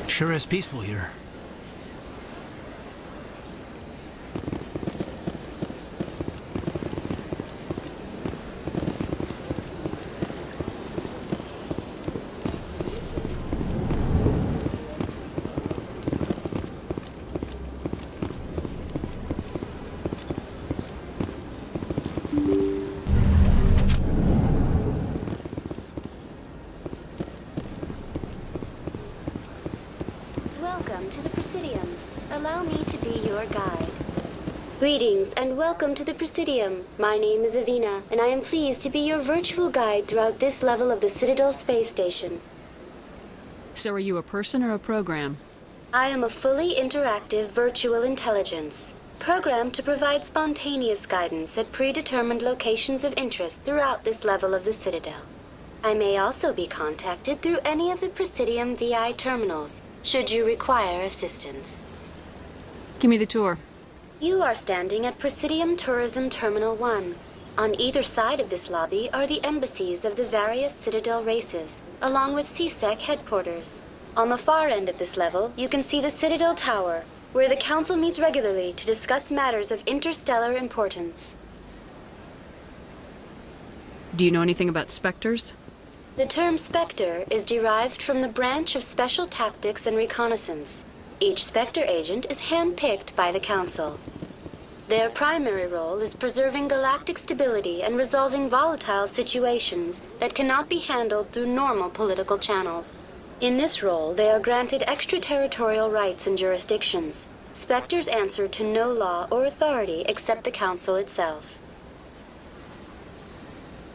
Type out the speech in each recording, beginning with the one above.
Sure is peaceful here. Welcome to the Presidium. Allow me to be your guide. Greetings and welcome to the Presidium. My name is Avina, and I am pleased to be your virtual guide throughout this level of the Citadel Space Station. So are you a person or a program? I am a fully interactive virtual intelligence, programmed to provide spontaneous guidance at predetermined locations of interest throughout this level of the Citadel. I may also be contacted through any of the Presidium VI terminals, should you require assistance. Give me the tour. You are standing at Presidium Tourism Terminal 1. On either side of this lobby are the embassies of the various Citadel races, along with CSEC headquarters. On the far end of this level, you can see the Citadel Tower, where the Council meets regularly to discuss matters of interstellar importance. Do you know anything about specters? The term Spectre is derived from the branch of Special Tactics and Reconnaissance. Each Spectre agent is hand-picked by the Council. Their primary role is preserving galactic stability and resolving volatile situations that cannot be handled through normal political channels. In this role, they are granted extraterritorial rights and jurisdictions. Spectres answer to no law or authority except the Council itself.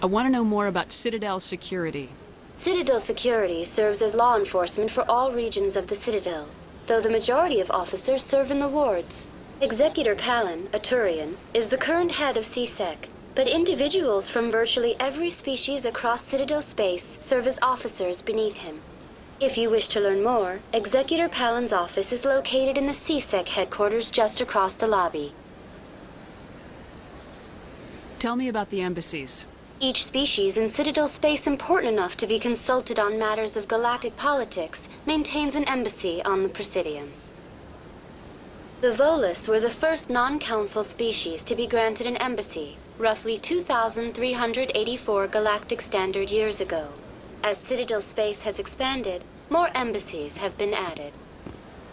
I want to know more about Citadel security. Citadel security serves as law enforcement for all regions of the Citadel, though the majority of officers serve in the wards. Executor Palin, a Turian, is the current head of CSEC, but individuals from virtually every species across Citadel space serve as officers beneath him. If you wish to learn more, Executor Palin's office is located in the CSEC headquarters just across the lobby. Tell me about the embassies. Each species in Citadel space important enough to be consulted on matters of galactic politics maintains an embassy on the Presidium. The Volus were the first non-council species to be granted an embassy, roughly 2,384 galactic standard years ago. As Citadel space has expanded, more embassies have been added.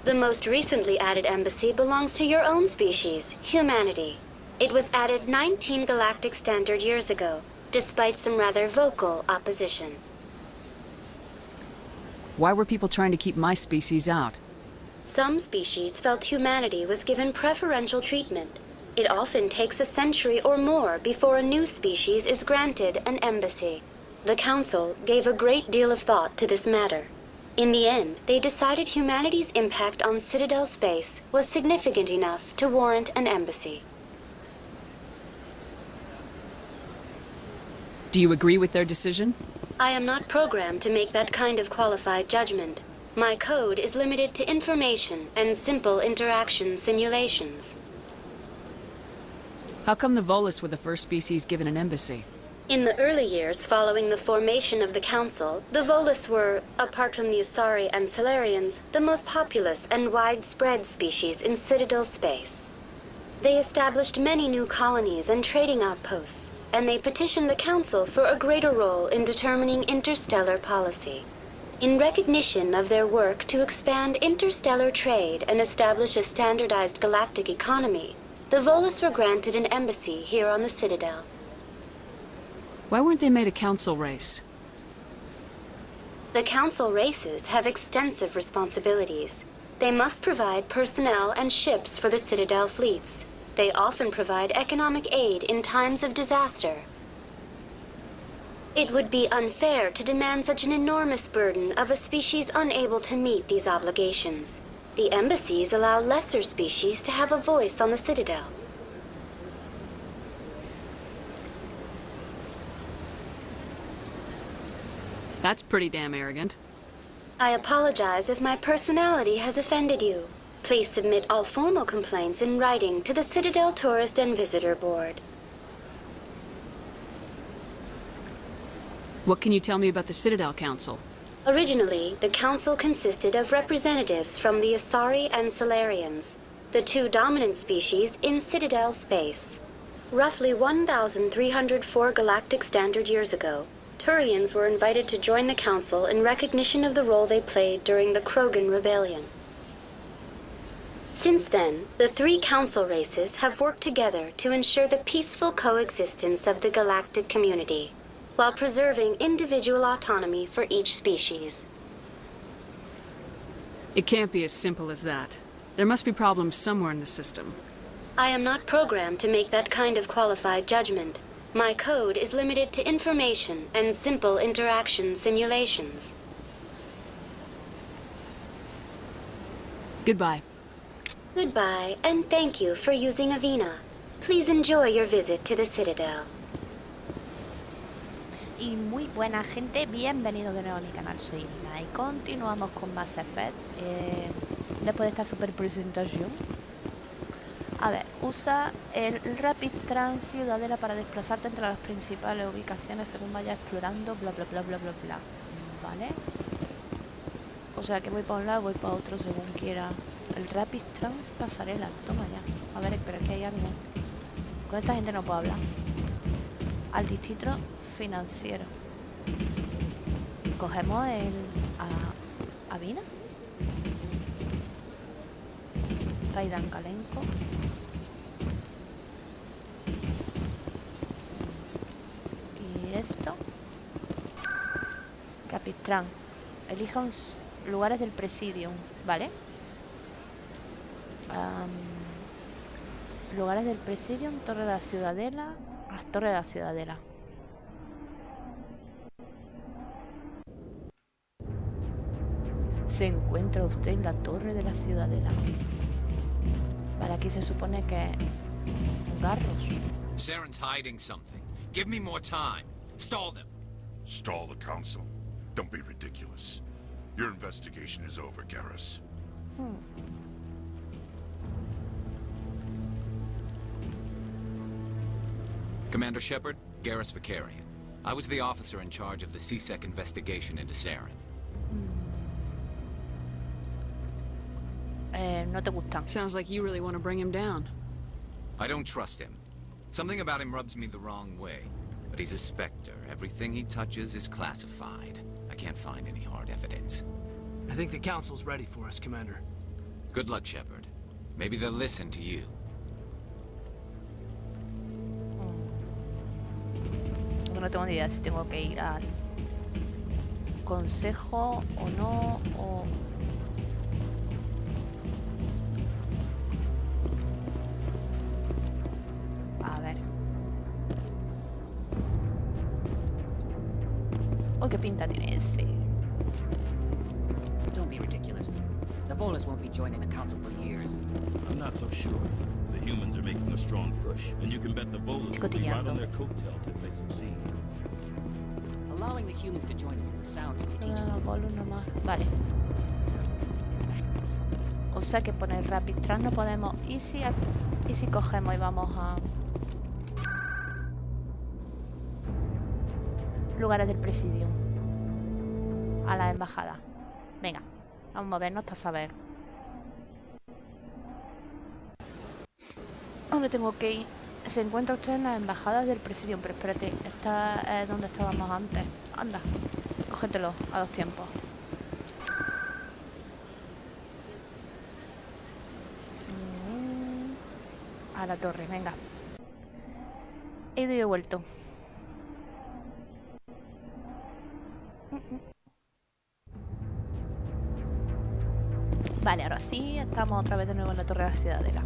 The most recently added embassy belongs to your own species, humanity. It was added 19 galactic standard years ago, despite some rather vocal opposition. Why were people trying to keep my species out? Some species felt humanity was given preferential treatment. It often takes a century or more before a new species is granted an embassy. The Council gave a great deal of thought to this matter. In the end, they decided humanity's impact on Citadel space was significant enough to warrant an embassy. Do you agree with their decision? I am not programmed to make that kind of qualified judgment. My code is limited to information and simple interaction simulations. How come the Volus were the first species given an embassy? In the early years following the formation of the Council, the Volus were, apart from the Asari and Solarians, the most populous and widespread species in Citadel space. They established many new colonies and trading outposts, and they petitioned the Council for a greater role in determining interstellar policy. In recognition of their work to expand interstellar trade and establish a standardized galactic economy, the Volus were granted an embassy here on the Citadel. Why weren't they made a council race? The Council races have extensive responsibilities. They must provide personnel and ships for the Citadel fleets. They often provide economic aid in times of disaster. It would be unfair to demand such an enormous burden of a species unable to meet these obligations. The embassies allow lesser species to have a voice on the Citadel. That's pretty damn arrogant. I apologize if my personality has offended you. Please submit all formal complaints in writing to the Citadel Tourist and Visitor Board. What can you tell me about the Citadel Council? Originally, the council consisted of representatives from the Asari and Solarians, the two dominant species in Citadel space. Roughly 1,304 galactic standard years ago, Turians were invited to join the council in recognition of the role they played during the Krogan Rebellion. Since then, the three council races have worked together to ensure the peaceful coexistence of the galactic community, while preserving individual autonomy for each species. It can't be as simple as that. There must be problems somewhere in the system. I am not programmed to make that kind of qualified judgment. My code is limited to information and simple interaction simulations. Goodbye. Goodbye, and thank you for using Avina. Please enjoy your visit to the Citadel. Y muy buena gente, bienvenidos de nuevo a mi canal, soy IRINAI. Continuamos con Mass Effect, después de esta super presentación. A ver, usa el Rapid Trans Ciudadela para desplazarte entre las principales ubicaciones según vayas explorando, bla bla bla bla bla bla. Vale. O sea que voy para un lado, voy para otro según quiera. El Rapid Trans Pasarela, toma ya. A ver, pero aquí hay algo. Con esta gente no puedo hablar. Al distrito financiero. Cogemos el Avina. Raidan Kalenko. Y esto. Capitán. Elija lugares del Presidium, ¿vale? Lugares del Presidium, Torre de la Ciudadela. Torre de la Ciudadela. Se encuentra usted en la Torre de la Ciudadela. Vale, aquí se supone que garros. Saren's hiding something. Give me more time. Stall them. Stall the council? Don't be ridiculous. Your investigation is over, Garrus. Commander Shepard, Garrus Vicarian. I was the officer in charge of the CSEC investigation into Saren. No te gustan. Sounds like you really want to bring him down. I don't trust him. Something about him rubs me the wrong way. But he's a Spectre. Everything he touches is classified. I can't find any hard evidence. I think the council's ready for us, Commander. Good luck, Shepard. Maybe they'll listen to you. No tengo ni idea si tengo que ir al consejo o no, o... A ver. Oh, qué pinta tiene ese. Don't be ridiculous. The Volus won't be joining the council for years. I'm not so sure. The humans are making a strong push, and you can bet the Volus will be right on their coattails if they succeed. Allowing the humans to join us is a sound strategic. Vale. O sea que poner Rapid Trans no podemos. ¿Y si cogemos y vamos a lugares del Presidium? A la embajada. Venga, vamos a movernos hasta saber. ¿Dónde tengo que ir? Se encuentra usted en las embajadas del Presidium, pero espérate, esta es donde estábamos antes. Anda, cógetelo a 2 tiempos. A la torre, venga. He ido y he vuelto. Vale, ahora sí, estamos otra vez de nuevo en la Torre de la Ciudadela.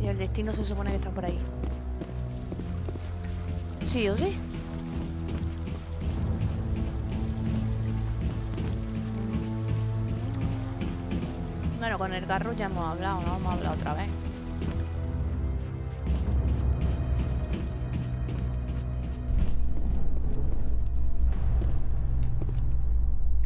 Y el destino se supone que está por ahí. ¿Sí o sí? Bueno, con el garro ya hemos hablado, ¿no? Vamos a hablar otra vez.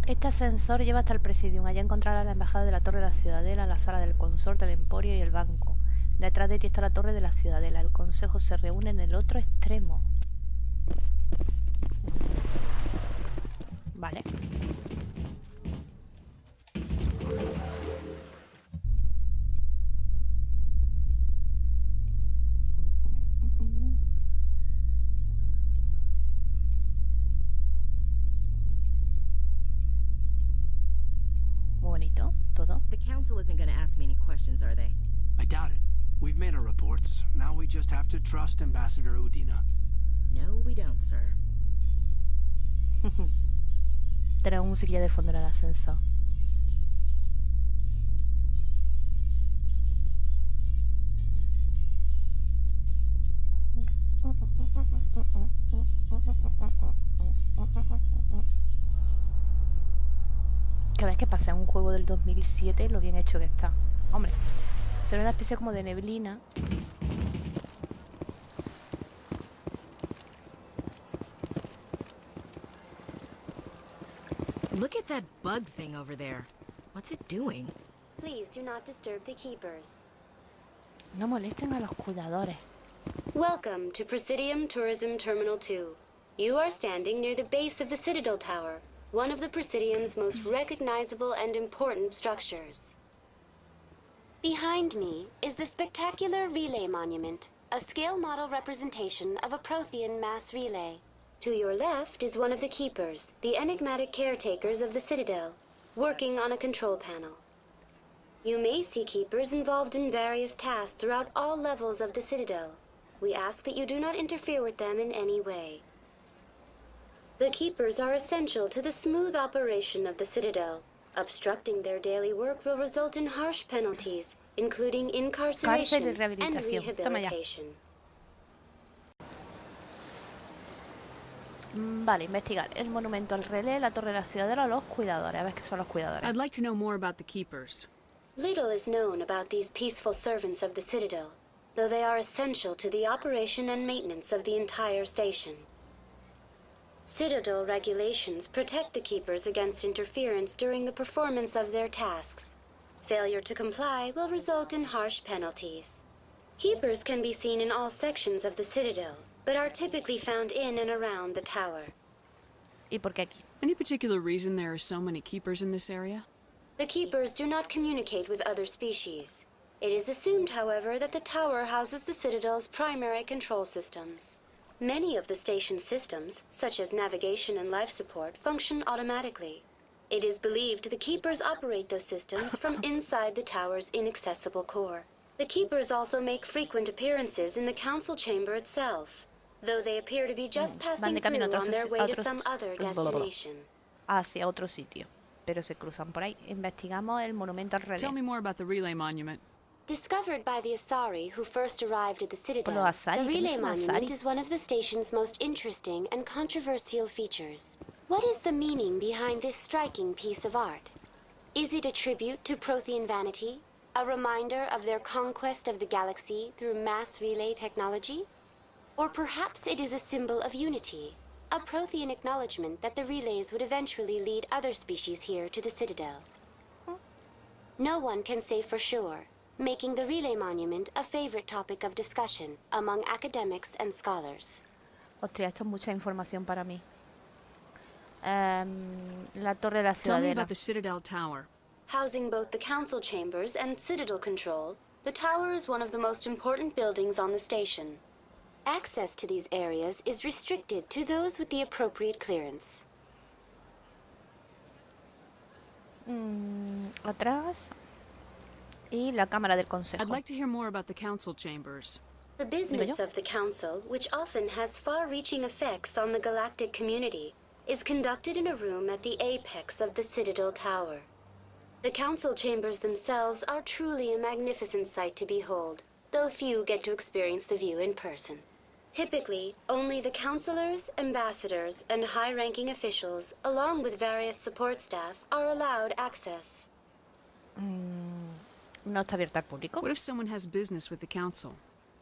Este ascensor lleva hasta el Presidium. Allá encontrarás la embajada de la Torre de la Ciudadela, la sala del consorte, el emporio y el banco. Detrás de ti está la torre de la Ciudadela. El consejo se reúne en el otro extremo. Vale. Muy bonito, todo. The council isn't going to ask me any questions, are they? I doubt it. We've made our reports. Now we just have to trust Ambassador Udina. No, we don't, sir. Tenemos musiquilla de fondo en el ascensor. Que ves que pasa en un juego del 2007 lo bien hecho que está. Hombre, será una especie como de neblina. Look at that bug thing over there. What's it doing? Please do not disturb the keepers. No molesten a los cuidadores. Welcome to Presidium Tourism Terminal 2. You are standing near the base of the Citadel Tower, one of the Presidium's most recognizable and important structures. Behind me is the spectacular Relay Monument, a scale model representation of a Prothean mass relay. To your left is one of the keepers, the enigmatic caretakers of the Citadel, working on a control panel. You may see keepers involved in various tasks throughout all levels of the Citadel. We ask that you do not interfere with them in any way. The keepers are essential to the smooth operation of the Citadel. Obstructing their daily work will result in harsh penalties, including incarceration and rehabilitation. Vale, investigar el monumento al relé, la torre de la Ciudadela, los cuidadores. A ver qué son los cuidadores. I'd like to know more about the keepers. Little is known about these peaceful servants of the Citadel, though they are essential to the operation and maintenance of the entire station. Citadel regulations protect the keepers against interference during the performance of their tasks. Failure to comply will result in harsh penalties. Keepers can be seen in all sections of the Citadel, but are typically found in and around the tower. ¿Y por qué aquí? Any particular reason there are so many keepers in this area? The keepers do not communicate with other species. It is assumed, however, that the tower houses the Citadel's primary control systems. Many of the station's systems, such as navigation and life support, function automatically. It is believed the keepers operate those systems from inside the tower's inaccessible core. The keepers also make frequent appearances in the council chamber itself, though they appear to be just passing through on their way to some other destination. Hacia otro sitio, pero se cruzan por ahí. Investigamos el monumento al relé. Tell me more about the relay monument. Discovered by the Asari who first arrived at the Citadel, Los Asari, the Relay ¿quiénes son Monument Asari? is one of the station's most interesting and controversial features. What is the meaning behind this striking piece of art? Is it a tribute to Prothean vanity? A reminder of their conquest of the galaxy through mass relay technology? Or perhaps it is a symbol of unity, a Prothean acknowledgement that the relays would eventually lead other species here to the Citadel. No one can say for sure, making the Relay Monument a favorite topic of discussion among academics and scholars. Ostras, esto es mucha información para mí. La torre de la Tell me Ciudadela. about the Citadel Tower. Housing both the council chambers and Citadel control, the tower is one of the most important buildings on the station. Access to these areas is restricted to those with the appropriate clearance. Atrás. Y la cámara del consejo. I'd like to hear more about the council chambers. The business of the council, which often has far-reaching effects on the galactic community, is conducted in a room at the apex of the Citadel Tower. The council chambers themselves are truly a magnificent sight to behold, though few get to experience the view in person. Typically, only the councilors, ambassadors, and high-ranking officials, along with various support staff, are allowed access. No está abierta al público. What if someone has business with the council?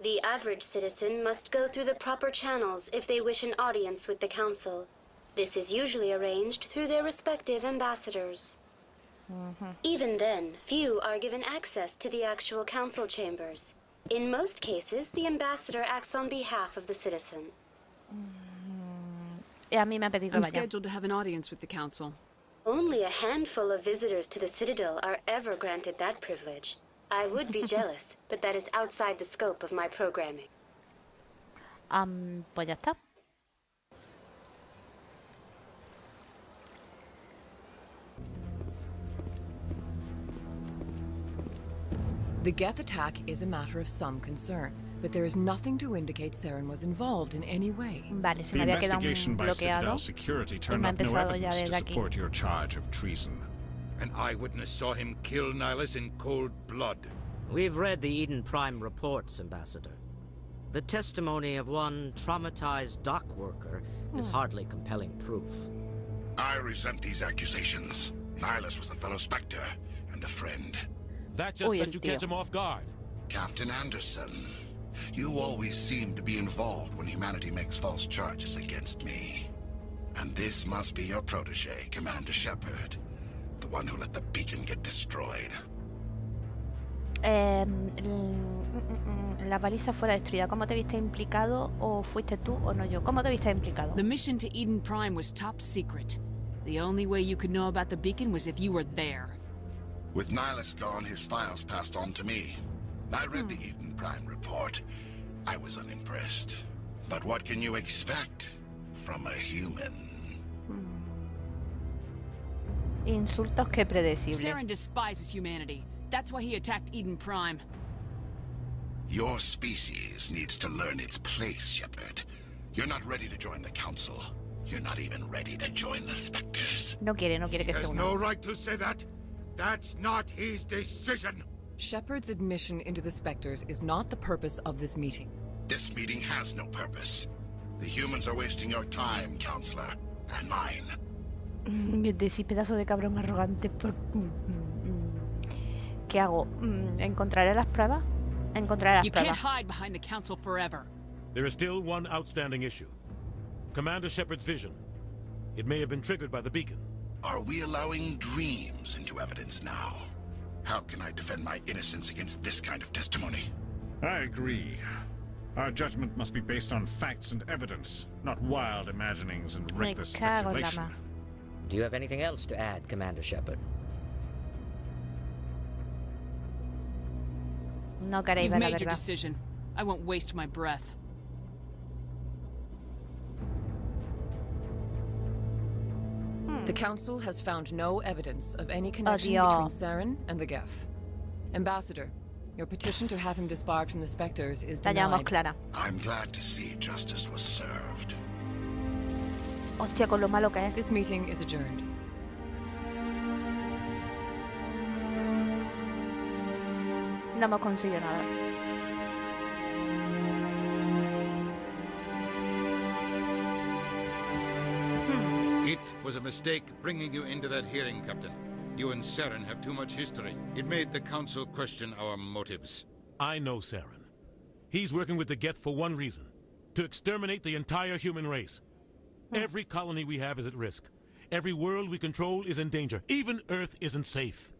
The average citizen must go through the proper channels if they wish an audience with the council. This is usually arranged through their respective ambassadors. Even then, few are given access to the actual council chambers. In most cases, the ambassador acts on behalf of the citizen. Y a mí me ha pedido que I'm vaya. scheduled to have an audience with the council. Only a handful of visitors to the Citadel are ever granted that privilege. I would be jealous, but that is outside the scope of my programming. Pues ya está. The Geth attack is a matter of some concern, but there is nothing to indicate Saren was involved in any way. Vale, se The me había quedado investigation by bloqueado. Citadel Security Y turned me ha up no empezado ya evidence to desde aquí. support your charge of treason. An eyewitness saw him kill Nihilus in cold blood. We've read the Eden Prime reports, Ambassador. The testimony of one traumatized dock worker is hardly compelling proof. I resent these accusations. Nihilus was a fellow Spectre and a friend. That just let you catch him off guard. Captain Anderson, you always seem to be involved when humanity makes false charges against me. And this must be your protege, Commander Shepard, the one who let the beacon get destroyed. La baliza fuera destruida. ¿Cómo te viste implicado? ¿O fuiste tú o no yo? ¿Cómo te viste implicado? The mission to Eden Prime was top secret. The only way you could know about the beacon was if you were there. With Nihilus gone, his files passed on to me. I read the Eden Prime report. I was unimpressed. But what can you expect from a human? Insultos que predecible. Saren despises humanity. That's why he attacked Eden Prime. Your species needs to learn its place, Shepard. You're not ready to join the Council. You're not even ready to join the Spectres. No quiere que se una. No right to say that. That's not his decision. Shepard's admission into the Spectres is not the purpose of this meeting. This meeting has no purpose. The humans are wasting your time, Counselor, and mine. Decís pedazo de cabrón arrogante. ¿Qué hago? ¿Encontraré las pruebas? Encontraré las You can't pruebas. hide behind the council forever. There is still one outstanding issue. Commander Shepard's vision. It may have been triggered by the beacon. Are we allowing dreams into evidence now? How can I defend my innocence against this kind of testimony? I agree. Our judgment must be based on facts and evidence, not wild imaginings and reckless speculation. Do you have anything else to add, Commander Shepard? No queréis You've ver la made your verdad. decision. I won't waste my breath. The Council has found no evidence of any connection Dios. between Saren and the Geth. Ambassador, your petition to have him disbarred from the Spectres is La llamamos denied. Clara. I'm glad to see justice was served. Hostia, con lo malo que es. This meeting is adjourned. No hemos conseguido nada. It was a mistake bringing you into that hearing, Captain. You and Saren have too much history. It made the Council question our motives. I know Saren. He's working with the Geth for one reason. To exterminate the entire human race. Every colony we have is at risk. Every world we control is in danger. Even Earth isn't safe.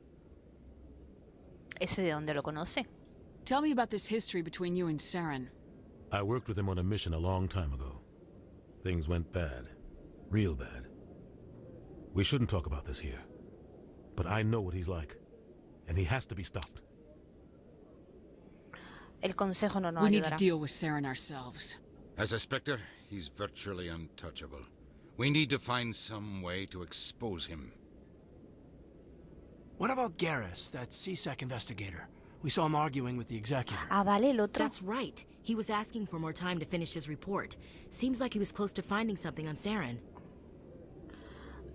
¿Ese de dónde lo conoce? Tell me about this history between you and Saren. I worked with him on a mission a long time ago. Things went bad. Real bad. We shouldn't talk about this here. But I know what he's like. And he has to be stopped. El consejo no nos We need to ayudará. deal with Saren ourselves. As a Spectre, he's virtually untouchable. We need to find some way to expose him. What about Garrus, that CSEC investigator? We saw him arguing with the executor. Ah, vale, el otro. That's right. He was asking for more time to finish his report. Seems like he was close to finding something on Saren.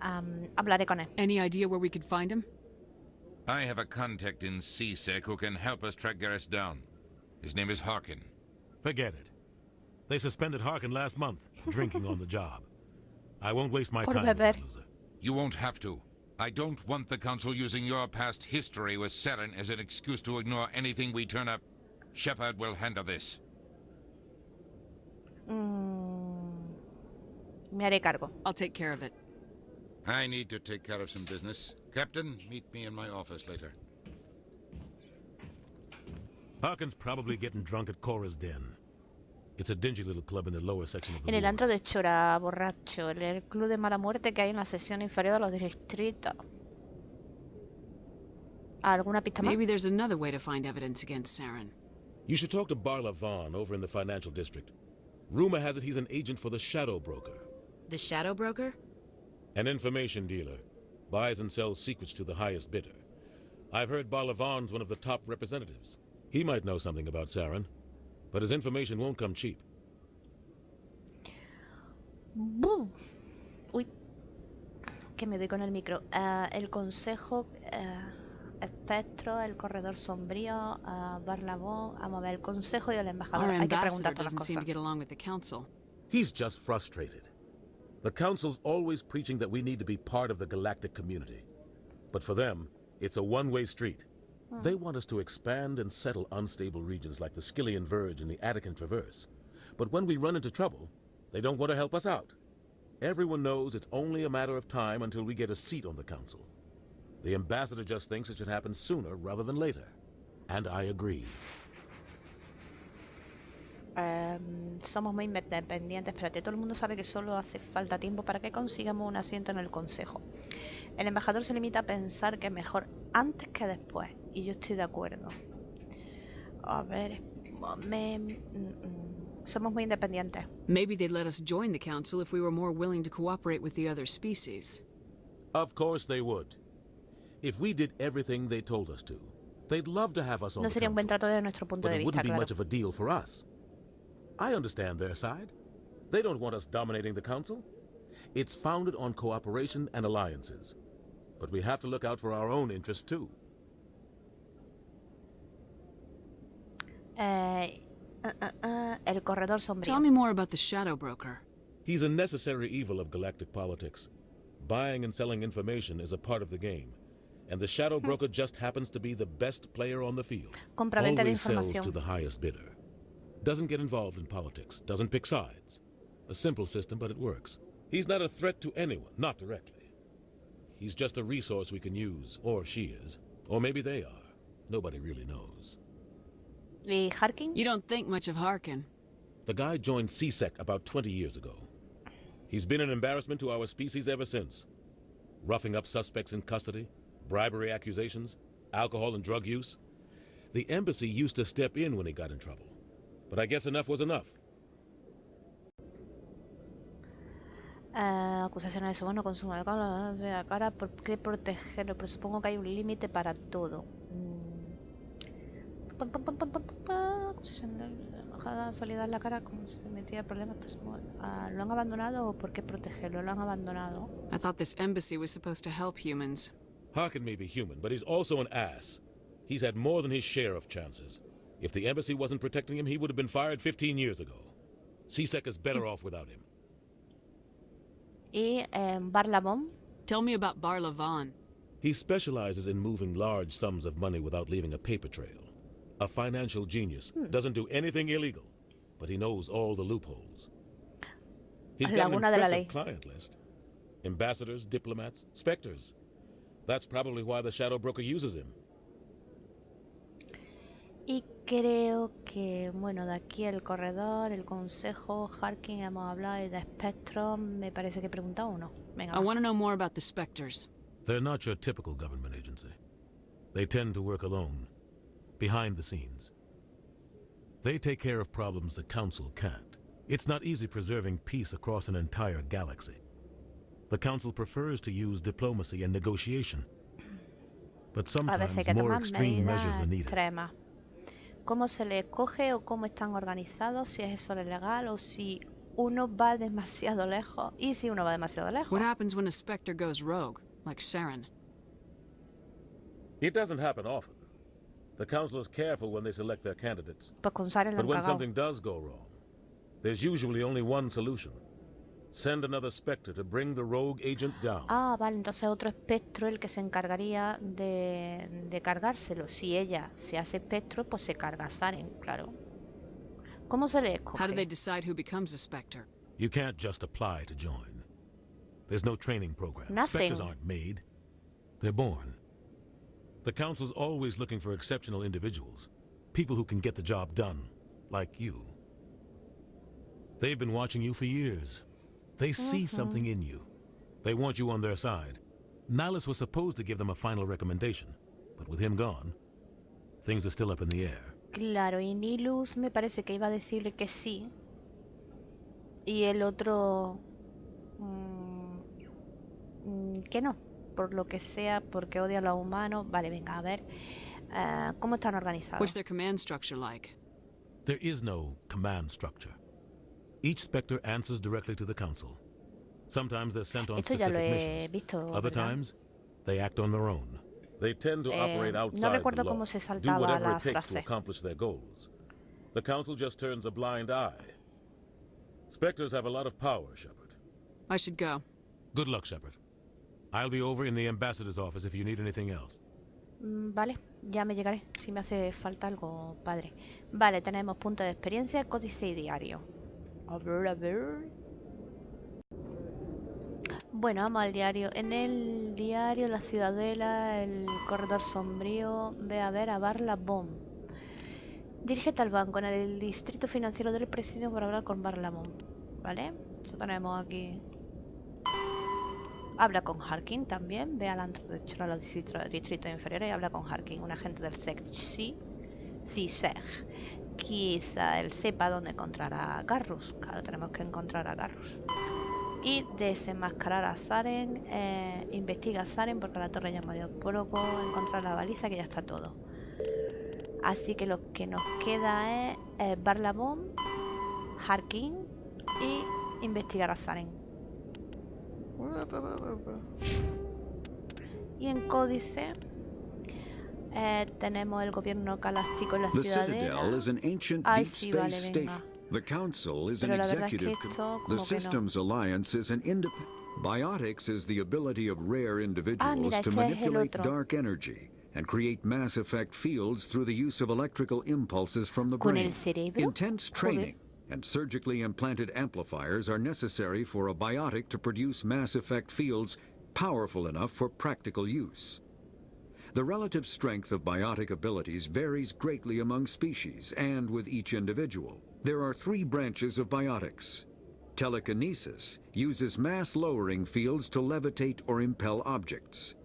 Hablaré con él. Any idea where we could find him? I have a contact in CSEC who can help us track Garrus down. His name is Harkin. Forget it. They suspended Harkin last month, drinking on the job. I won't waste my Por time with beber. that loser. You won't have to. I don't want the Council using your past history with Saren as an excuse to ignore anything we turn up. Shepard will handle this. Me haré cargo. I'll take care of it. I need to take care of some business. Captain, meet me in my office later. Harkin's probably getting drunk at Cora's Den. It's a dingy little club in the lower section of the En el antro wards. de Chora, borracho, el club de mala muerte que hay en la sección inferior de los distritos. ¿Alguna pista más? Maybe there's another way to find evidence against Saren. You should talk to Barla Vaughn over in the financial district. Rumor has it he's an agent for the Shadow Broker. The Shadow Broker? An information dealer. Buys and sells secrets to the highest bidder. I've heard Barla Vaughn's one of the top representatives. He might know something about Saren, but his information won't come cheap. Uy, que me doy con el micro. El consejo, espectro, el corredor sombrío, Barlavón. Vamos a ver, el consejo y el embajador. Our Hay que ambassador preguntar todas las doesn't seem to cosas. get along with the council. He's just frustrated. The Council's always preaching that we need to be part of the galactic community. But for them, it's a one-way street. They want us to expand and settle unstable regions like the Skillian Verge and the Attican Traverse. But when we run into trouble, they don't want to help us out. Everyone knows it's only a matter of time until we get a seat on the Council. The ambassador just thinks it should happen sooner rather than later. And I agree. Somos muy independientes. Espérate, todo el mundo sabe que solo hace falta tiempo para que consigamos un asiento en el consejo. El embajador se limita a pensar que es mejor antes que después. Y yo estoy de acuerdo. A ver, somos muy independientes. Maybe they'd let us join the council if we were more willing to cooperate with the other species. Of course they would. If we did everything they told us to, they'd love to have us on No the sería un buen Council. trato desde nuestro punto But de it vista, wouldn't be claro. much of a deal for us. I understand their side. They don't want us dominating the Council. It's founded on cooperation and alliances. But we have to look out for our own interests too. El corredor sombrío. Tell me more about the Shadow Broker. He's a necessary evil of galactic politics. Buying and selling information is a part of the game. And the Shadow Broker just happens to be the best player on the field. Compra-venta de Always sells información. to the highest bidder. Doesn't get involved in politics. Doesn't pick sides. A simple system, but it works. He's not a threat to anyone, not directly. He's just a resource we can use, or she is. Or maybe they are. Nobody really knows. ¿Y Harkin? You don't think much of Harkin. The guy joined CSEC about 20 years ago. He's been an embarrassment to our species ever since. Roughing up suspects in custody, bribery accusations, alcohol and drug use. The embassy used to step in when he got in trouble. But I guess enough was enough. Acusaciones de soborno, consumo de alcohol, de la cara, ¿por qué protegerlo? Pero supongo que hay un límite para todo. Acusación de embajada, salida en la cara, como se metía en problemas. Pues, ¿lo han abandonado o por qué protegerlo? Lo han abandonado. I thought this embassy was supposed to help humans. Harkin may be human, but he's also an ass. He's had more than his share of chances. If the embassy wasn't protecting him, he would have been fired 15 years ago. CSEC is better off without him. Y Barlavon. Tell me about Barla Vaughn. He specializes in moving large sums of money without leaving a paper trail. A financial genius. Doesn't do anything illegal, but he knows all the loopholes. He's got an impressive client list. Ambassadors, diplomats, specters. That's probably why the Shadow Broker uses him. Y creo que, bueno, de aquí el corredor, el consejo, Harkin, hemos hablado, y de Spectrum, me parece que he preguntado uno. Venga, I want to know more about the Spectres. They're not your typical government agency. They tend to work alone, behind the scenes. They take care of problems the Council can't. It's not easy preserving peace across an entire galaxy. The Council prefers to use diplomacy and negotiation. But sometimes more extreme measures are needed. ¿Cómo se le escoge o cómo están organizados? Si es eso legal o si uno va demasiado lejos. ¿Y si uno va demasiado lejos? What happens when a Spectre goes rogue, like Saren? It doesn't happen often. The Council is careful when they select their candidates. Pues con Saren lo But han when cagado. something does go wrong, there's usually only one solution. Send another Spectre to bring the rogue agent down. Ah, vale, entonces otro espectro el que se encargaría de cargárselo. Si ella se hace espectro, pues se carga a Saren, claro. ¿Cómo se le escoge? How do they decide who becomes a Spectre? You can't just apply to join. There's no training program. Nothing. Spectres aren't made. They're born. The Council's always looking for exceptional individuals. People who can get the job done, like you. They've been watching you for years. They see something in you. They want you on their side. Nihilus was supposed to give them a final recommendation, but with him gone, things are still up in the air. Claro, y Nihilus me parece que iba a decirle que sí. Y el otro... que no. Por lo que sea, porque odia a los humanos. Vale, venga, a ver. ¿Cómo están organizados? What's their command structure like? There is no command structure. Each Spectre answers directly to the Council. Sometimes they're sent on Esto ya lo specific he missions. visto, Other ¿verdad? times, they act on their own. They tend to operate No outside recuerdo the law, cómo se do saltaba whatever la it takes to frase. accomplish their goals. The Council just turns a blind eye. Spectres have a lot of power, Shepard. I should go. Good luck, Shepard. I'll be over in the ambassador's office if you need anything else. Vale, ya me llegaré si me hace falta algo, padre. Vale, tenemos punto de experiencia, códice y diario. A ver. Bueno, vamos al diario. En el diario, la ciudadela, el corredor sombrío. Ve a ver a Barla Bomb. Dirígete al banco en el distrito financiero del presidio para hablar con Barla Bomb. ¿Vale? Eso tenemos aquí. Habla con Harkin también. Ve al antro de los distritos inferiores y habla con Harkin, un agente del CISEG. Quizá él sepa dónde encontrar a Garrus. Claro, tenemos que encontrar a Garrus. Y desenmascarar a Saren. Investiga a Saren porque la torre ya me dio poco. Encontrar la baliza, que ya está todo. Así que lo que nos queda es Barla Bomb, Harkin y investigar a Saren. Y en códice tenemos el gobierno galáctico en la ciudadela. Ay, sí, vale, venga. The Council is Pero an la verdad es executive. que esto, The como que no. Systems Alliance is an independent. Biotics is the ability of rare individuals mira, to este es el manipulate otro. dark energy and create mass effect fields through the use of electrical impulses from the ¿Con brain. el cerebro? Intense training and surgically implanted amplifiers are necessary for a biotic to produce mass effect fields powerful enough for practical use. The relative strength of biotic abilities varies greatly among species and with each individual. There are 3 branches of biotics. Telekinesis uses mass-lowering fields to levitate or impel objects.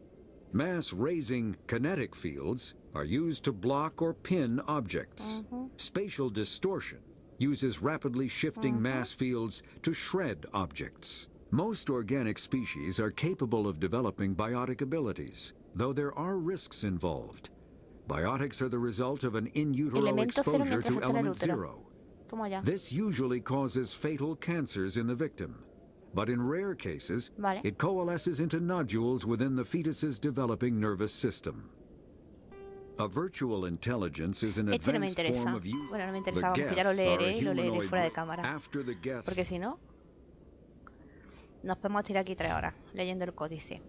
Mass-raising kinetic fields are used to block or pin objects. Spatial distortion uses rapidly shifting mass fields to shred objects. Most organic species are capable of developing biotic abilities, though there are risks involved. Biotics are the result of an in utero Elemento cero exposure mientras to está en el element útero. 0. Toma ya. This usually causes fatal cancers in the victim, but in rare cases, Vale. it coalesces into nodules within the fetus's developing nervous system. A virtual intelligence is an Este no me advanced interesa. form of use. Bueno, no me The interesa, vamos, que ya lo Geth are a leeré y lo leeré humanoid fuera de race. cámara. After the Geth, Porque si no, nos podemos tirar aquí 3 horas leyendo el códice.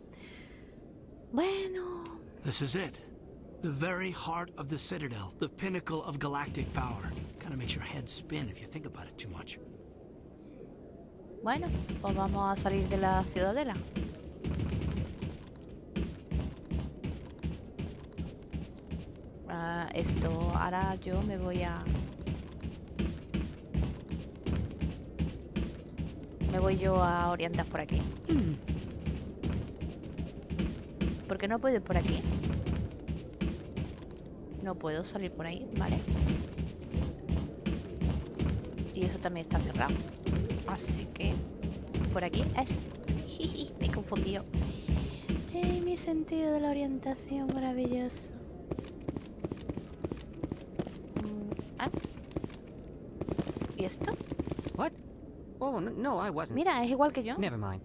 Bueno. This is it. The very heart of the Citadel, the pinnacle of galactic power. Kinda makes your head spin if you think about it too much. Bueno, pues vamos a salir de la ciudadela. Esto, ahora yo me voy a... Me voy yo a orientar por aquí. ¿Por qué no puedo ir por aquí? No puedo salir por ahí, vale. Y eso también está cerrado. Así que por aquí es. Me he confundido. Mi sentido de la orientación maravilloso. ¿Y esto? What? Oh, no, I wasn't. Mira, es igual que yo. Never mind.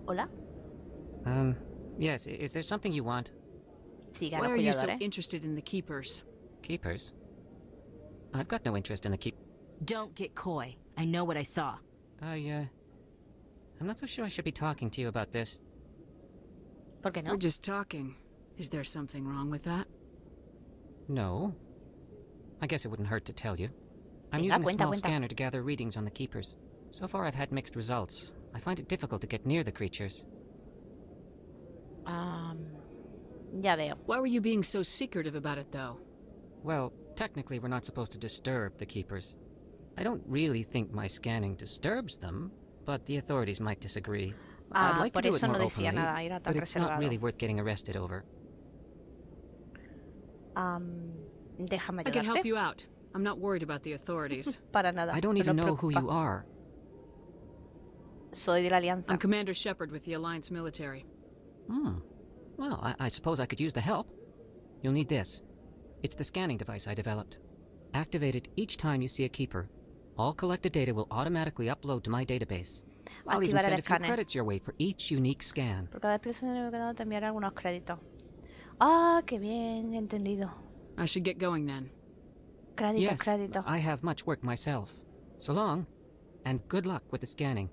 Hola. Yes, is there something you want? Siga, Why los are you so cuidadores. interested in the Keepers? Keepers? I've got no interest in the keep. Don't get coy. I know what I saw. I'm not so sure I should be talking to you about this. ¿Por qué no? We're just talking. Is there something wrong with that? No. I guess it wouldn't hurt to tell you. I'm Venga, using a cuenta, small cuenta. scanner to gather readings on the Keepers. So far I've had mixed results. I find it difficult to get near the creatures. Ya veo. Why were you being so secretive about it, though? Well, technically we're not supposed to disturb the Keepers. I don't really think my scanning disturbs them, but the authorities might disagree. I'd like to do it more openly, but it's not really worth getting arrested over. Déjame ayudarte. I can help you out. I'm not worried about the authorities. Para nada. I don't even know who you are. Soy de la Alianza. I'm Commander Shepard with the Alliance military. Well, I suppose I could use the help. You'll need this. It's the scanning device I developed. Activate it each time you see a Keeper. All collected data will automatically upload to my database. I'll even send a few credits your way for each unique scan. Por cada expresión te enviaré algunos créditos. Ah, qué bien, entendido. I should get going then. Crédito, Yes, crédito. I have much work myself. So long, and good luck with the scanning.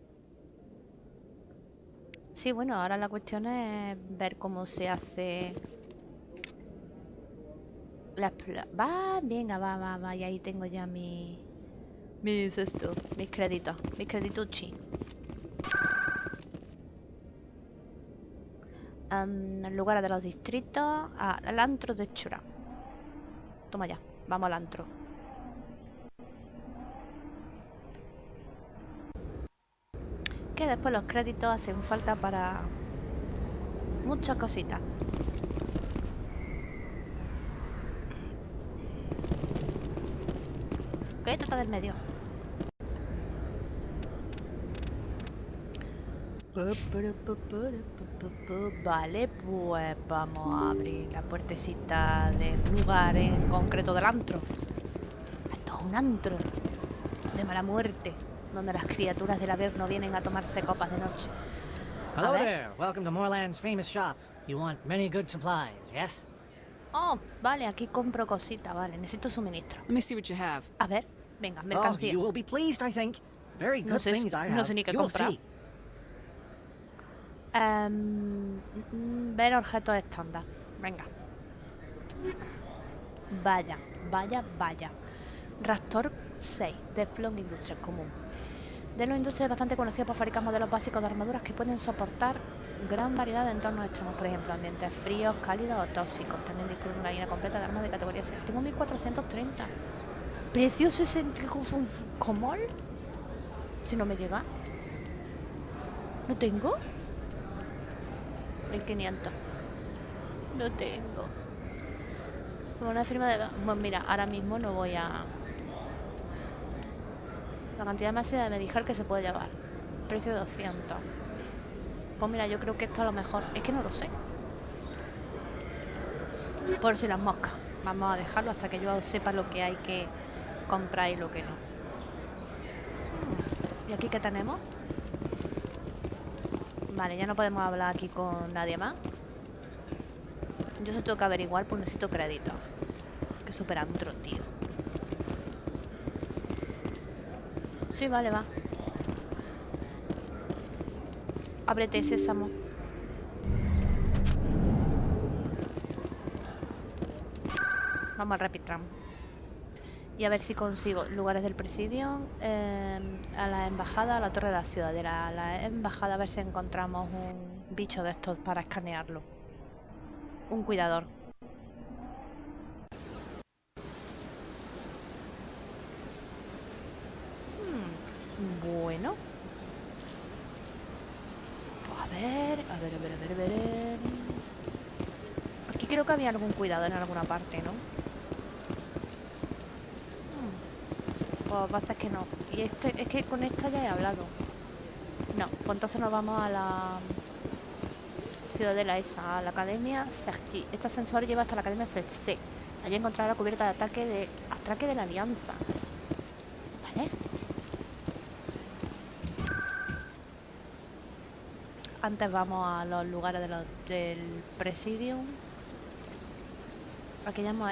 Sí, bueno, ahora la cuestión es ver cómo se hace... Va, venga, va, y ahí tengo ya mis créditos, mis creditucci. Lugares de los distritos, al antro de Chura. Toma ya, vamos al antro. Que después los créditos hacen falta para muchas cositas. Ok, trata del medio. Vale, pues vamos a abrir la puertecita del lugar en concreto del antro. Esto es un antro de mala muerte, donde las criaturas del Averno vienen a tomarse copas de noche. Hello there. Welcome to Moorland's famous shop. You want many good supplies, yes? Oh, vale, aquí compro cositas, vale, necesito suministro. Let me see what you have. A ver, venga, Oh, mercancía. you will be pleased, I think. Very good things I have. No sé ni qué You'll comprar. see. Ver objetos estándar. Venga. Vaya. Raptor 6 de Flon Industries común. De los Industries bastante conocido por fabricar modelos básicos de armaduras que pueden soportar gran variedad de entornos extremos, por ejemplo, ambientes fríos, cálidos o tóxicos. También dispone de una línea completa de armas de categoría 6. Tengo 1430. Precio 60. ¿Cómo? Si no me llega. ¿No tengo? 1500. No tengo. Una firma de... Pues mira, ahora mismo no voy a... La cantidad máxima de medical que se puede llevar. Precio 200. Pues mira, yo creo que esto a lo mejor... Es que no lo sé. Por si las moscas. Vamos a dejarlo hasta que yo sepa lo que hay que comprar y lo que no. ¿Y aquí qué tenemos? Vale, ya no podemos hablar aquí con nadie más. Yo se tengo que averiguar, pues necesito crédito. Que super antro, tío. Sí, vale, va. Ábrete, sésamo. Vamos al Rapid Tram. Y a ver si consigo lugares del presidio, a la embajada, a la torre de la ciudadela. A la embajada a ver si encontramos un bicho de estos para escanearlo. Un cuidador. Bueno. Pues a ver. Aquí creo que había algún cuidador en alguna parte, ¿no? Pues pasa que no. Y es que con esta ya he hablado. No, pues entonces nos vamos a la ciudadela esa, a la academia Sergi. Este ascensor lleva hasta la academia CC. Allí encontrará la cubierta de ataque de la alianza. ¿Vale? Antes vamos a los lugares del presidium. Aquí ya hemos...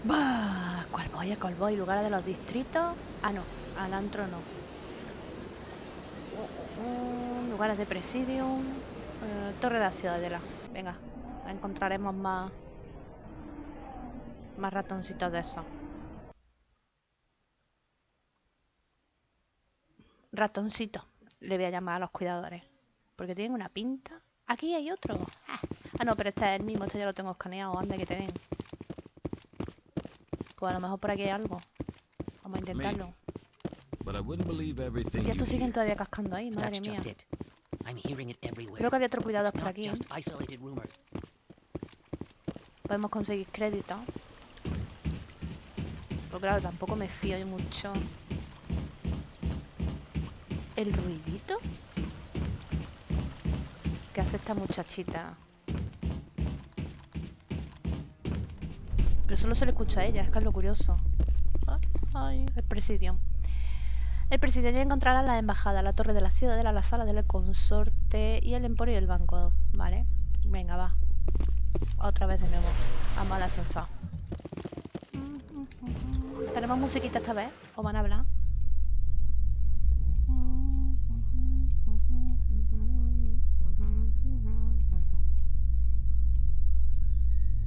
Bah, ¿Cuál voy? ¿Lugares de los distritos? Ah, no, al antro no. Lugares de presidium. Torre de la ciudadela. Venga, encontraremos más ratoncitos de esos. Ratoncito, le voy a llamar a los cuidadores. Porque tienen una pinta. Aquí hay otro. Ah, no, pero este es el mismo. Este ya lo tengo escaneado. Anda, que te den. Pues a lo mejor por aquí hay algo. Vamos a intentarlo. Y estos siguen todavía cascando ahí, madre mía. Creo que había otro cuidado por aquí. Podemos conseguir crédito. Pero claro, tampoco me fío de mucho. ¿El ruidito? ¿Qué hace esta muchachita? Pero solo se le escucha a ella, es que es lo curioso. Ay, el presidio. El presidio ya encontrará la embajada, la torre de la ciudadela, la sala del consorte y el emporio y el banco. Vale, venga, va. Otra vez de nuevo. Vamos al ascensor. ¿Tenemos musiquita esta vez? ¿O van a hablar?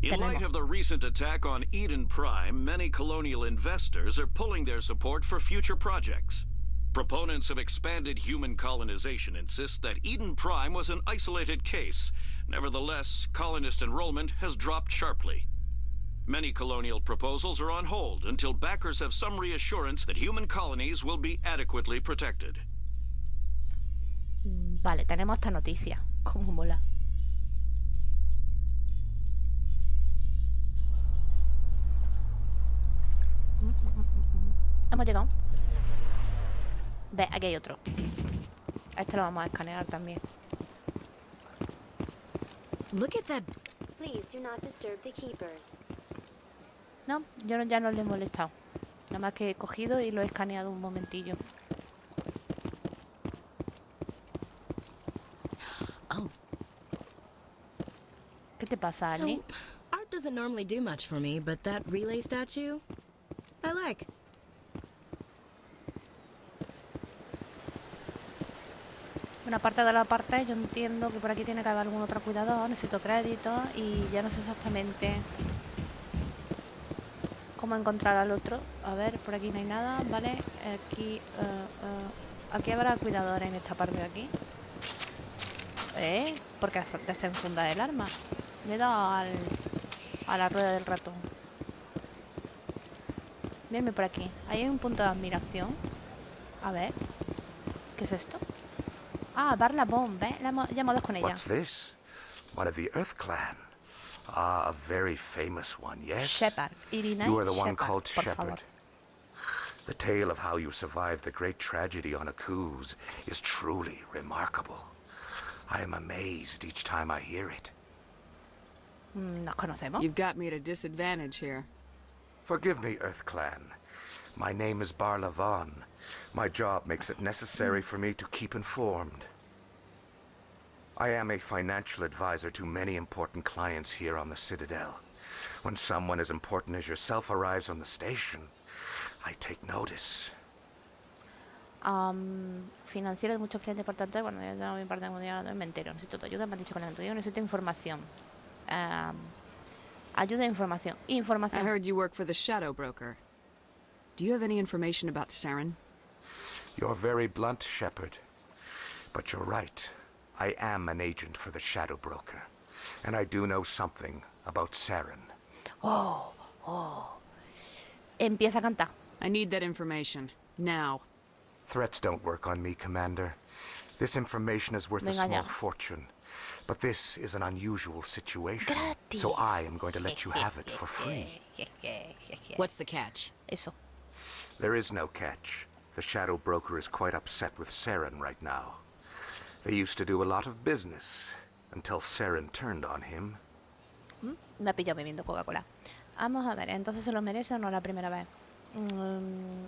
In light of the recent attack on Eden Prime, many colonial investors are pulling their support for future projects. Proponents of expanded human colonization insist that Eden Prime was an isolated case. Nevertheless, colonist enrollment has dropped sharply. Many colonial proposals are on hold until backers have some reassurance that human colonies will be adequately protected. Vale, tenemos esta noticia. Cómo mola. Hemos llegado. Ve, aquí hay otro. Este lo vamos a escanear también. Look at that. Please do not disturb the keepers. No, yo no, ya no le he molestado. Nada más que he cogido y lo he escaneado un momentillo. Oh. ¿Qué te pasa, Ali? Art doesn't normally do much for me, but that relay statue, I like. Bueno, aparte de la parte, yo entiendo que por aquí tiene que haber algún otro cuidador. Necesito crédito y ya no sé exactamente cómo encontrar al otro. A ver, por aquí no hay nada, ¿vale? Aquí habrá cuidadores en esta parte de aquí. Porque desenfunda el arma. Le he dado a la rueda del ratón. Mírenme por aquí. Ahí hay un punto de admiración. A ver. ¿Qué es esto? Ah, Barla Bomb, ¿eh? Ya hemos dado con ella. What's this? One of the Earth Clan. Ah, a very famous one, yes? Shepard. IRINAI You are the one Shepard, called por Shepard. favor. The tale of how you survived the great tragedy on Akuz is truly remarkable. I am amazed each time I hear it. Nos conocemos. You've got me at a disadvantage here. Forgive me, Earth Clan. My name is Barla Vaughn. My job makes it necessary for me to keep informed. I am a financial advisor to many important clients here on the Citadel. When someone as important as yourself arrives on the station, I take notice. Financiero de muchos clientes importantes. Bueno, ya tengo mi parte mundial. Me entero. Necesito tu ayuda. Me han dicho con el tuyo. Necesito información. Ayuda e información. Información. I heard you work for the Shadow Broker. Do you have any information about Saren? You're very blunt, Shepard. But you're right. I am an agent for the Shadow Broker. And I do know something about Saren. Oh. Empieza a cantar. I need that information. Now. Threats don't work on me, Commander. This information is worth a small fortune. But this is an unusual situation. So I am going to let you have it for free. What's the catch? Eso. There is no catch. The Shadow Broker is quite upset with Saren right now. They used to do a lot of business until Saren turned on him. Me ha pillado bebiendo Coca-Cola. Vamos a ver, entonces se lo merece o no la primera vez.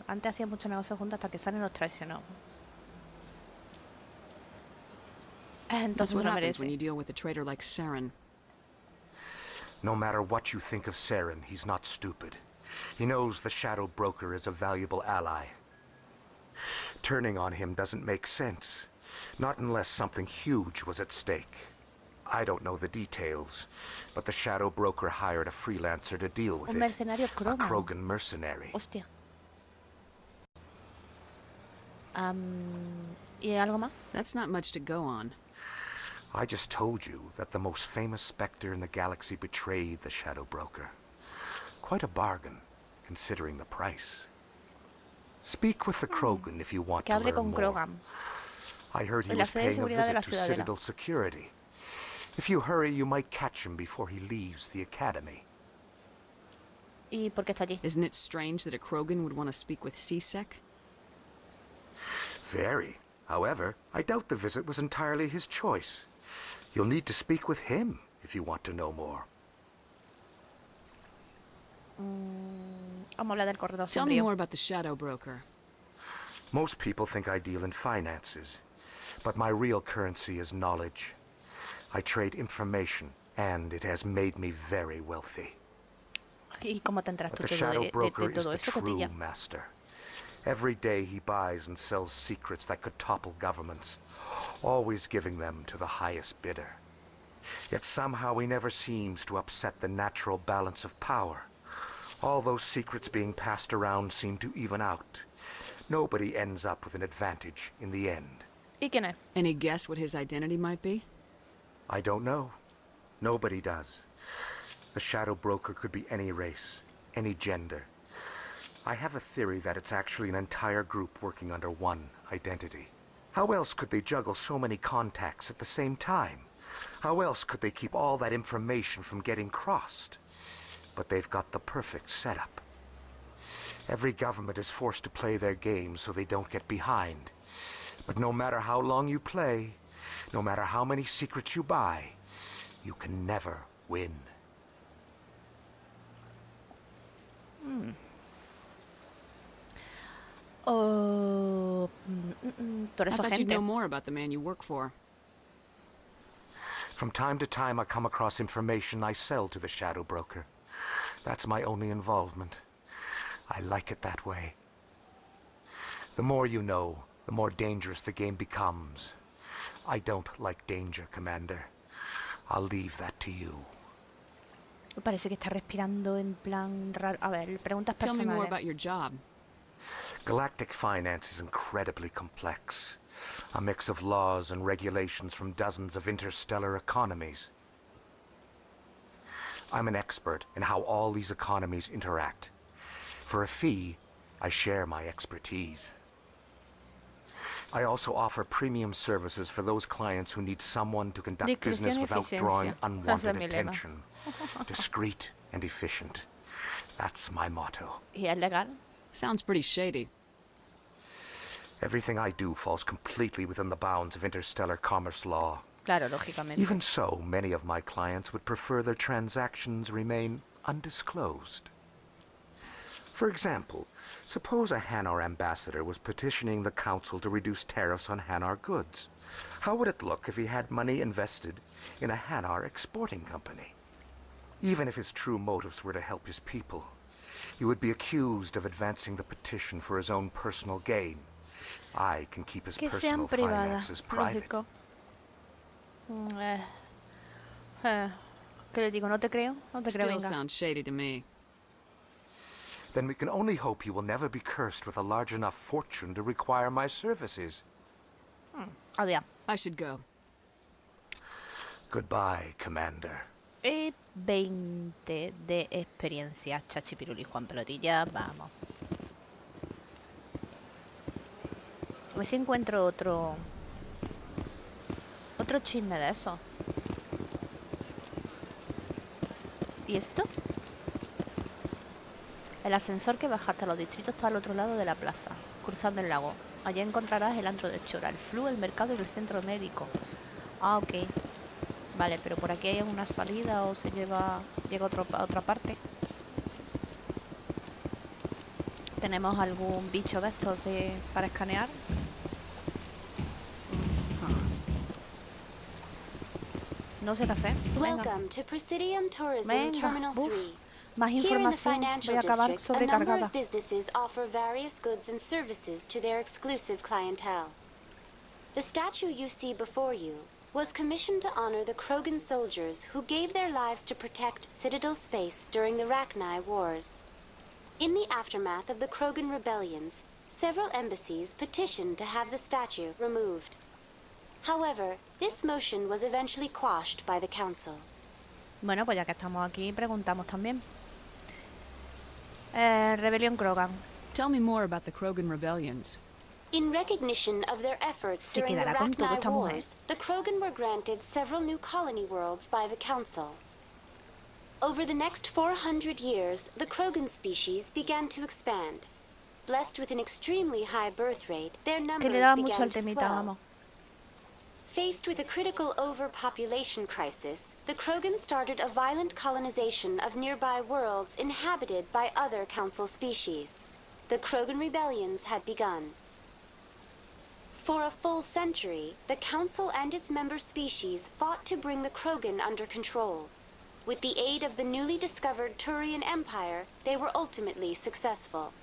Antes hacía mucho negocio juntos hasta que Saren nos traicionó. Entonces se lo merece. When you deal with a traitor like Saren. No matter what you think of Saren, he's not stupid. He knows the Shadow Broker is a valuable ally. Turning on him doesn't make sense. Not unless something huge was at stake. I don't know the details, but the Shadow Broker hired a freelancer to deal with Un mercenario it. A Krogan mercenary. Hostia. ¿Y algo más? That's not much to go on. I just told you that the most famous specter in the galaxy betrayed the Shadow Broker. Quite a bargain, considering the price. Speak with the Krogan if you want Que to hable learn con more. Krogan. I heard he En la was sede de paying a seguridad de la visit to Ciudadela. Citadel security. If you hurry, you might catch him before he leaves the academy. ¿Y por qué está allí? Isn't it strange that a Krogan would want to speak with C-Sec? Very. However, I doubt the visit was entirely his choice. You'll need to speak with him if you want to know more. Vamos a hablar del corredor Tell me sombrío. more about the Shadow Broker. Most people think I deal in finances, but my real currency is knowledge. I trade information, and it has made me very wealthy. ¿Y cómo te enteras But tú the de Shadow Broker is todo the eso, true Cotilla? master. Every day he buys and sells secrets that could topple governments, always giving them to the highest bidder. Yet somehow he never seems to upset the natural balance of power. All those secrets being passed around seem to even out. Nobody ends up with an advantage in the end. ¿Y quién es? Any guess what his identity might be? I don't know. Nobody does. The Shadow Broker could be any race, any gender. I have a theory that it's actually an entire group working under one identity. How else could they juggle so many contacts at the same time? How else could they keep all that information from getting crossed? But they've got the perfect setup. Every government is forced to play their game so they don't get behind. But no matter how long you play, no matter how many secrets you buy, you can never win. Oh, ¿tú eres I su thought you'd agente? know more about the man you work for. From time to time, I come across information I sell to the Shadow Broker. That's my only involvement. I like it that way. The more you know, the more dangerous the game becomes. I don't like danger, Commander. I'll leave that to you. Me parece que está respirando en plan raro. A ver, preguntas Tell me more personales. about your job. Galactic finance is incredibly complex. A mix of laws and regulations from dozens of interstellar economies. I'm an expert in how all these economies interact. For a fee, I share my expertise. I also offer premium services for those clients who need someone to conduct business Discreción y without eficiencia. drawing Ese unwanted es mi lema. attention. Discreet and efficient. That's my motto. ¿Y es legal? Sounds pretty shady. Everything I do falls completely within the bounds of interstellar commerce law. Claro, lógicamente. Even so, many of my clients would prefer their transactions remain undisclosed. For example, suppose a Hanar ambassador was petitioning the council to reduce tariffs on Hanar goods. How would it look if he had money invested in a Hanar exporting company? Even if his true motives were to help his people, he would be accused of advancing the petition for his own personal gain. I can keep his Que personal sean privadas, finances private. lógico. ¿Qué le digo? ¿No te creo? No te creo, Still venga. sounds shady to me. Then we can only hope you will never be cursed with a large enough fortune to require my services. Adiós. I should go. Goodbye, Commander. 20 de experiencia, Chachipiruli Juan Pelotilla, vamos. A ver si encuentro otro chisme de eso. ¿Y esto? El ascensor que baja hasta los distritos está al otro lado de la plaza, cruzando el lago. Allí encontrarás el antro de Chora, el Flu, el mercado y el centro médico. Ah, ok. Vale, pero por aquí hay una salida o se llega a otra parte. ¿Tenemos algún bicho de estos para escanear? No sé qué hacer. Venga. Welcome to Presidium Tourism Venga. Terminal Uf. 3. Más Here in the información. financial Voy a acabar district, a number sobrecargada. of businesses offer various goods and services to their exclusive clientele. The statue you see before you was commissioned to honor the Krogan soldiers who gave their lives to protect Citadel space during the IRINAI wars. In the aftermath of the Krogan rebellions, several embassies petitioned to have the statue removed. However, this motion was eventually quashed by the council. Bueno, pues ya que estamos aquí, preguntamos también. Rebelión Krogan. Tell me more about the Krogan rebellions. In recognition of their efforts during the Rachni Wars, the Krogan were granted several new colony worlds by the Council. Over the next 400 years, the Krogan species began to expand. Blessed with an extremely high birth rate, their numbers began to swell. Faced with a critical overpopulation crisis, the Krogan started a violent colonization of nearby worlds inhabited by other Council species. The Krogan rebellions had begun. For a full century, the Council and its member species fought to bring the Krogan under control. With the aid of the newly discovered Turian Empire, they were ultimately successful.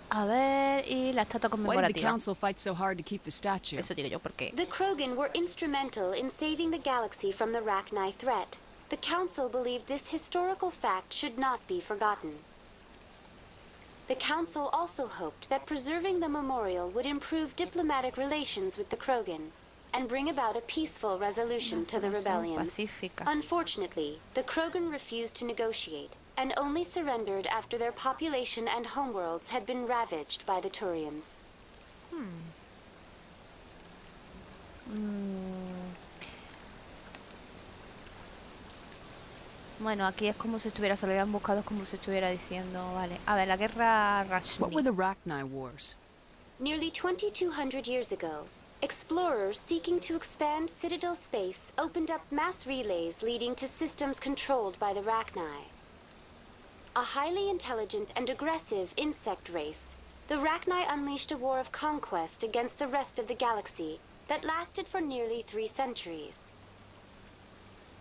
A ver, y la estatua conmemorativa. Why did the council fight so hard to keep the statue? Eso digo yo, ¿por qué? The Krogan were instrumental in saving the galaxy from the Rachni threat. The council believed this historical fact should not be forgotten. The council also hoped that preserving the memorial would improve diplomatic relations with the Krogan and bring about a peaceful resolution to the rebellions. Unfortunately, the Krogan refused to negotiate and only surrendered after their population and homeworlds had been ravaged by the Turians. Bueno, aquí es como si estuviera, se lo habían buscado, como si estuviera diciendo, vale. A ver, la guerra Rachni. What were the Rachni Wars? Nearly 2,200 years ago, explorers seeking to expand Citadel space opened up mass relays leading to systems controlled by the Rachni. A highly intelligent and aggressive insect race, the Rachni unleashed a war of conquest against the rest of the galaxy that lasted for nearly 3 centuries.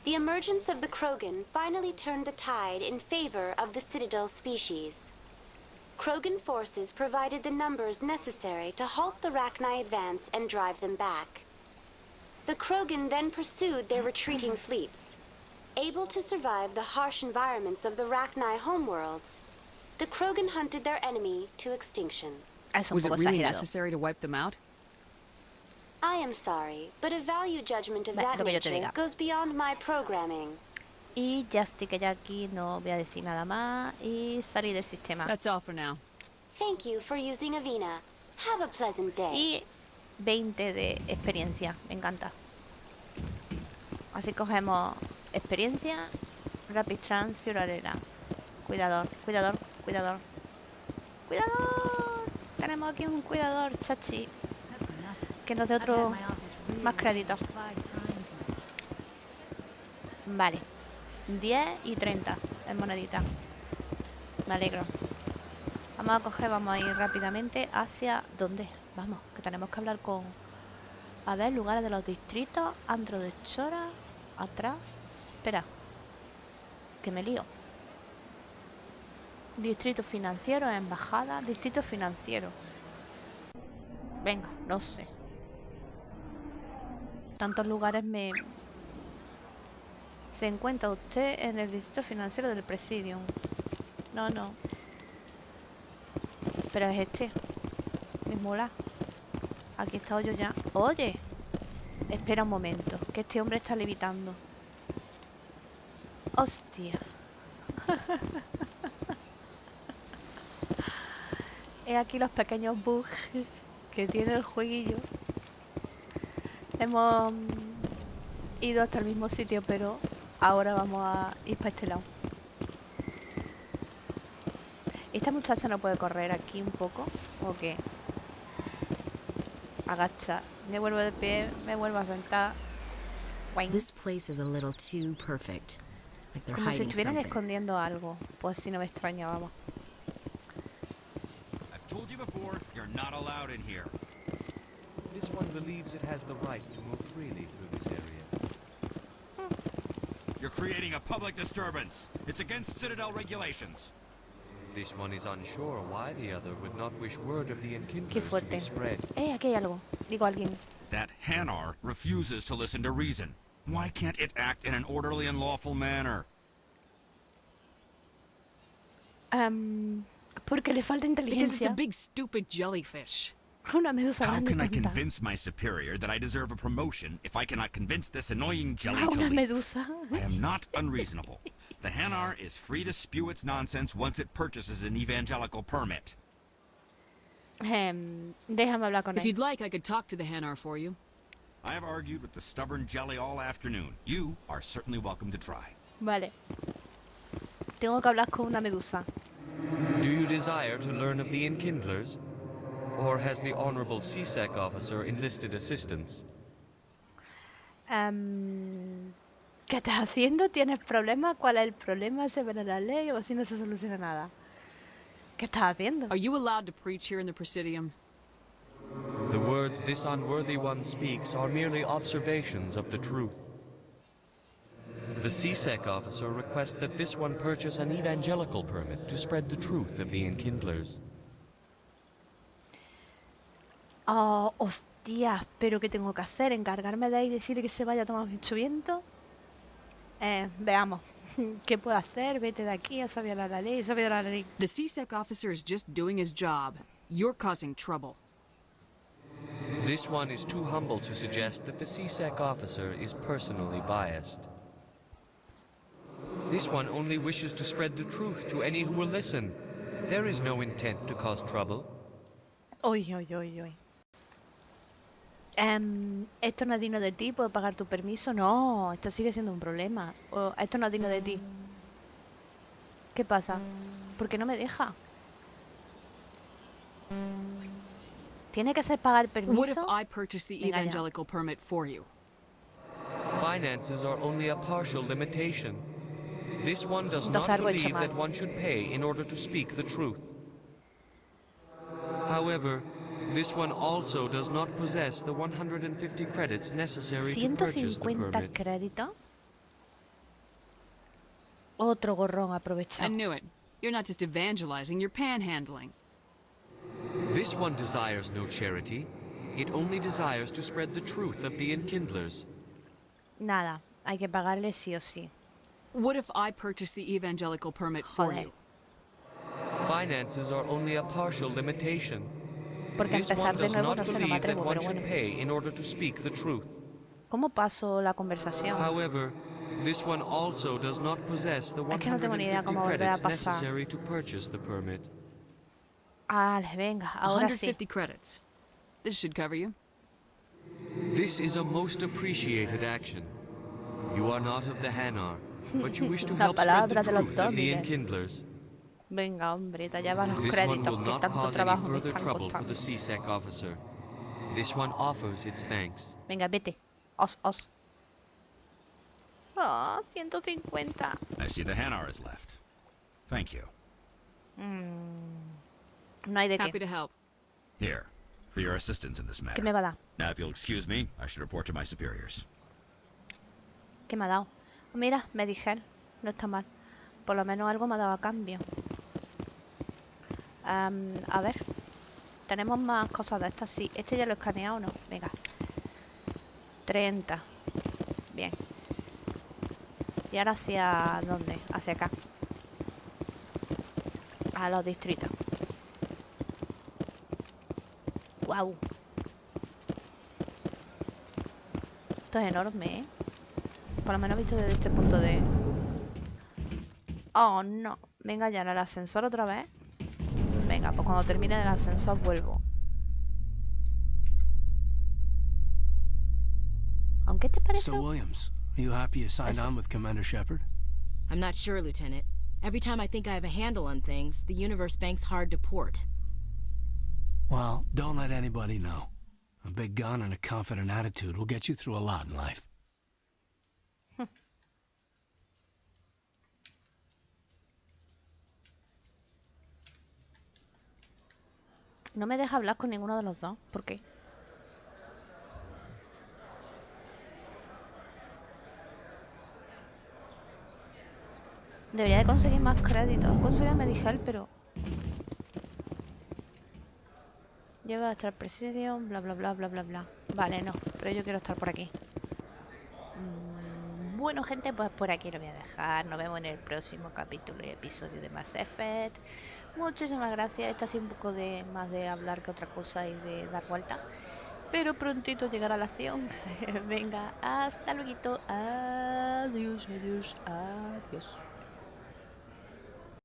The emergence of the Krogan finally turned the tide in favor of the Citadel species. Krogan forces provided the numbers necessary to halt the Rachni advance and drive them back. The Krogan then pursued their retreating fleets. Able to survive the harsh environments of the Rachni homeworlds, the Krogan hunted their enemy to extinction. Was it really necessary to wipe them out? I am sorry, but a value judgment of that nature goes beyond my programming. Y ya estoy, que ya aquí no voy a decir nada más y salir del sistema. That's all for now. Thank you for using Avina. Have a pleasant day. Y 20 de experiencia, me encanta. Así cogemos experiencia, Rapid Trans, Ciudadela. Cuidador, cuidador, cuidador. ¡Cuidador! Tenemos aquí un cuidador, chachi. Que nos dé otro más crédito. Vale. 10 y 30 en monedita. Me alegro. Vamos a coger, vamos a ir rápidamente hacia... ¿Dónde? Vamos, que tenemos que hablar con... A ver, lugares de los distritos. Antro de Chora. Atrás. Espera. Que me lío. Distrito financiero, embajada. Distrito financiero. Venga, no sé. Tantos lugares me... Se encuentra usted en el distrito financiero del Presidium. No, no. Pero es este. Me mola. Aquí he estado yo ya. Oye. Espera un momento. Que este hombre está levitando. Hostia. He aquí los pequeños bugs que tiene el jueguillo. Hemos ido hasta el mismo sitio, pero ahora vamos a ir para este lado. ¿Esta muchacha no puede correr aquí un poco? ¿O qué? Agacha. Me vuelvo de pie, me vuelvo a sentar. This place is a little too perfect. Like they're Como si hiding estuvieran something. escondiendo algo. Pues si no me extraña, vamos. I've told you before, you're not allowed in here. This one believes it has the right to move freely through this area. You're creating a public disturbance. It's against Citadel regulations. This one is unsure why the other would not wish word of the Qué enkindlers to fuerte. be spread. Aquí hay algo. Digo alguien. That Hanar refuses to listen to reason. Why can't it act in an orderly and lawful manner? Porque le falta Because it's a inteligencia. big stupid jellyfish. Una medusa How grande can I tonta. convince my superior that I deserve a promotion if I cannot convince this annoying jelly to Una leave? medusa. I am not unreasonable. The Hanar is free to spew its nonsense once it purchases an evangelical permit. Déjame hablar con If él. you'd like, I could talk to the Hanar for you. I have argued with the stubborn jelly all afternoon. You are certainly welcome to try. Vale. Tengo que hablar con una medusa. Do you desire to learn of the Enkindlers? Or has the Honorable CSEC officer enlisted assistance? ¿Qué estás haciendo? ¿Tienes problemas? ¿Cuál es el problema? ¿Se verá la ley o así no se soluciona nada? ¿Qué estás haciendo? Are you allowed to preach here in the Presidium? The words this unworthy one speaks are merely observations of the truth. The CSEC officer requests that this one purchase an evangelical permit to spread the truth of the Enkindlers. Oh, hostia, pero ¿qué tengo que hacer? ¿Encargarme de ahí y decirle que se vaya a tomar mucho viento? Veamos. ¿Qué puedo hacer? Vete de aquí, has violar la ley, has violar la ley. The CSEC officer is just doing his job. You're causing trouble. This one is too humble to suggest that the CSEC officer is personally biased. This one only wishes to spread the truth to any who will listen. There is no intent to cause trouble. Uy, uy, uy, uy. Esto no es digno de ti, ¿puedo pagar tu permiso? No, esto sigue siendo un problema. Esto no es digno de ti. ¿Qué pasa? ¿Por qué no me deja? ¿Tiene que ser pagar permiso? What if I purchase the Venga, ya. evangelical permit for you? Finances are only a partial limitation. This one does Entonces not algo he hecho believe mal. that one should pay in order to speak the truth. However, this one also does not possess the 150 credits necessary to purchase the 150 permit. créditos. Otro gorrón I aprovechado. knew it. You're not just evangelizing, you're panhandling. This one desires no charity. It only desires to spread the truth of the Enkindlers. Nada, hay que pagarle sí o sí. What if I purchase the evangelical permit for Joder. you? Finances are only a partial limitation. Porque This one empezar de does nuevo not no sé, no me believe that atrevo, one pero should bueno. pay in order to speak the truth. ¿Cómo paso la conversación? However, this one also does not possess the Es que no tengo ni idea 150 cómo volver a credits pasar. necessary to purchase the permit. Vale, venga, ahora sí. 150 credits. This should cover you. This is a most appreciated action. You are not of the Hanar, but you wish to La help spread the palabra de los truth of the Domines. Enkindlers. Venga, hombre, te llevas los This one créditos will que not tanto cause any trabajo me further están trouble for costando. the CSEC officer. This one offers its thanks. Venga, vete. Os. Ah, 150. I see the Hanar is left. Thank you. No hay de Happy qué. to help. Here, for your assistance in this ¿Qué matter. me va a dar? Now, if you'll excuse me, I should report to my superiors. ¿Qué me ha dado? Mira, me dije, no está mal. Por lo menos algo me ha dado a cambio. A ver. Tenemos más cosas de estas, sí. Este ya lo he escaneado, ¿no? Venga. 30. Bien. ¿Y ahora hacia dónde? Hacia acá. A los distritos. ¡Guau! Esto es enorme, ¿eh? Por lo menos visto desde este punto de... Oh, no. Venga ya, en el ascensor otra vez. Venga, pues cuando termine el ascensor vuelvo. ¿Aunque te parece? So, Williams, are you happy you signed on with Commander Shepard? I'm not sure, Lieutenant. Every time I think I have a handle on things, the universe bank's hard to port. Well, don't let anybody know. A big gun and a confident attitude will get you through a lot in life. No me deja hablar con ninguno de los dos. ¿Por qué? Debería de conseguir más créditos. Conseguí a Medical, pero... Lleva a estar Presidium, bla bla bla bla bla bla. Vale, no. Pero yo quiero estar por aquí. bueno, gente, pues por aquí lo voy a dejar. Nos vemos en el próximo capítulo y episodio de Mass Effect. Muchísimas gracias. Esta ha sido un poco más de hablar que otra cosa y de dar vuelta. Pero prontito llegará la acción. Venga, hasta luego. Adiós, adiós, adiós.